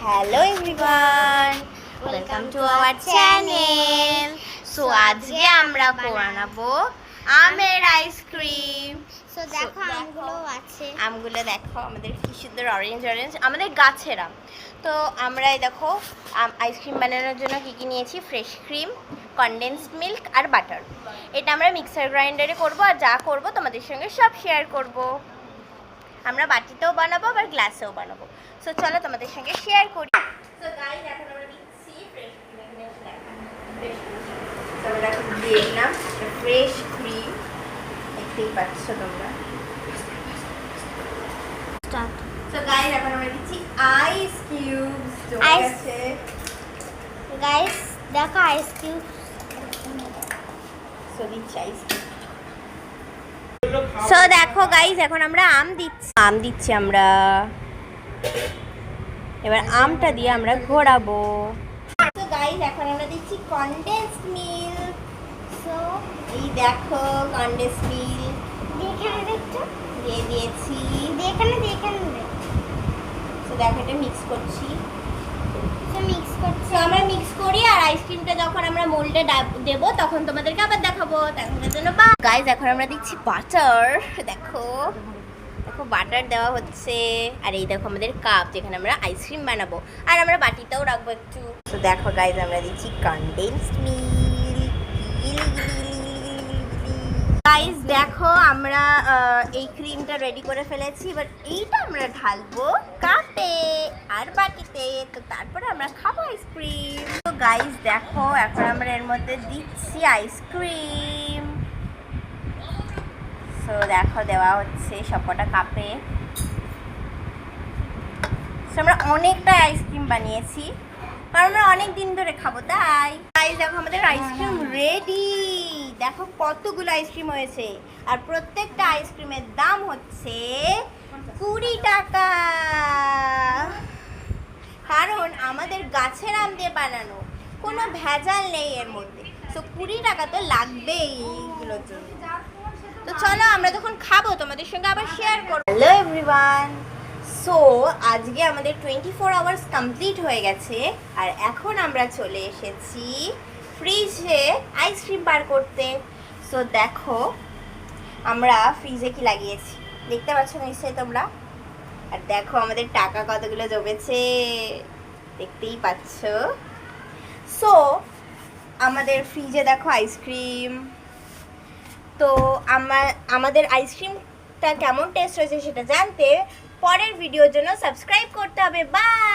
Hello everyone, welcome to our channel. So আজকে আমরা বানাবো আমের আইসক্রিম। সো দেখো আমগুলো আছে, আমগুলো দেখো আমাদের কি সুন্দর অরেঞ্জ অরেঞ্জ, আমাদের গাছের আম। তো আমরা এই দেখো আইসক্রিম বানানোর জন্য কী কী নিয়েছি, ফ্রেশ ক্রিম, কনডেন্সড মিল্ক আর বাটার। এটা আমরা মিক্সার গ্রাইন্ডারে করব, আর যা করব তোমাদের সঙ্গে সব শেয়ার করব। আমরা বাটিতেও বানাবো আবার গ্লাসেও বানাবো। সো চলো তোমাদের সঙ্গে শেয়ার করি। সো গাইস এখন আমরা দিচ্ছি ফ্রেশ ক্রিম, এখানে এসে দেখো ফ্রেশ ক্রিম। সো আমরা এখন দিয়ে দিলাম ফ্রেশ ক্রিম, দেখতেই পাচ্ছ তোমরা। স্টার্ট। সো গাইস এখন আমরা দিচ্ছি আইস কিউবস। আছে গাইস দেখো আইস কিউব। সো দিচ্ছি আইস কিউব। সো দেখো গাইস এখন আমরা আম দিচ্ছি আমরা। এবার আমটা দিয়ে আমরা ঘোরাবো। সো গাইস এখন আমরা দিচ্ছি কনডেন্সড মিল্ক। সো এই দেখো কনডেন্সড মিল্ক এখানে দেখছো, দিয়ে দিয়েছি। এখানে সো দেখো এটা মিক্স করছি। সো মিক্স করছি। সো আমরা মিক্স করি, আর আইসক্রিমটা যখন আমরা মোল্ডে দেবো তখন তোমাদেরকে আবার দেখাবো। তখনের জন্য গাইস এখন আমরা দিচ্ছি বাটার। দেখো দেখো বাটার দেওয়া হচ্ছে। আর এই দেখো আমাদের কাপ যেখানে আমরা আইসক্রিম বানাবো, আর আমরা বাটিতেও রাখবো একটু। তো দেখো গাইস আমরা দিচ্ছি কনডেন্সড মিল্ক। গাইস দেখো আমরা এই ক্রিমটা রেডি করে ফেলেছি। এবার এইটা আমরা ঢালবো কাপে আর বাটিতে, তো তারপরে আমরা খাবো আইসক্রিম। তো গাইস দেখো এখন আমরা এর মধ্যে দিচ্ছি আইসক্রিম। সো দেখো দেওয়া হচ্ছে সবকটা কাপে। সো আমরা অনেকটা আইসক্রিম বানিয়েছি, কারণ আমরা অনেক দিন ধরে খাবো তাই। গাইস দেখো আমাদের আইসক্রিম রেডি। দেখো কতগুলো আইসক্রিম হয়েছে, আর প্রত্যেকটা আইসক্রিমের দাম হচ্ছে 20 টাকা, কারণ আমাদের গাছের আম দিয়ে বানানো, কোনো ভেজাল নেই এর মধ্যে। সো 20 টাকা তো লাগবেই এইগুলোর জন্য। তো চলো আমরা যখন খাবো তোমাদের সঙ্গে আবার শেয়ার করবো। হ্যালো এভরিওয়ান, সো আজকে আমাদের 24 আওয়ার্স কমপ্লিট হয়ে গেছে, আর এখন আমরা চলে এসেছি ফ্রিজে আইসক্রিম বার করতে। সো দেখো আমরা ফ্রিজে কি লাগিয়েছি দেখতে পাচ্ছ নিশ্চয়ই তোমরা। আর দেখো আমাদের টাকা কতগুলো জমেছে, দেখতেই পাচ্ছ। সো আমাদের ফ্রিজে দেখো আইসক্রিম। তো আমাদের আইসক্রিমটা কেমন টেস্ট হয়েছে সেটা জানতে পরের ভিডিওর জন্য সাবস্ক্রাইব করতে হবে। বাই।